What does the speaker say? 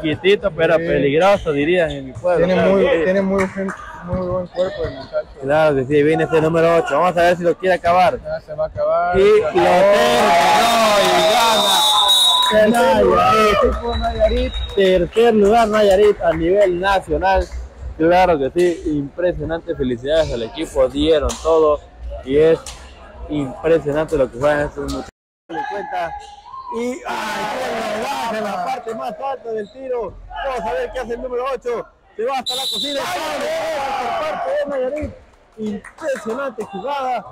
Chiquitito, pero Sí. peligroso, dirían en mi pueblo. Tiene Claro que sí. tiene muy buen cuerpo el muchacho. Claro que sí, viene este número 8. Vamos a ver si lo quiere acabar. Ya se va a acabar. Y Se lo acabó. terminó y gana. Nayarit. Tercer lugar Nayarit a nivel nacional. Claro que sí, impresionante. Felicidades al equipo, dieron todo y es impresionante lo que juegan estos muchachos. Y baja en la parte más alta del tiro. Vamos a ver qué hace el número 8. Se va hasta la cocina. Por parte de Nayarit. Impresionante jugada.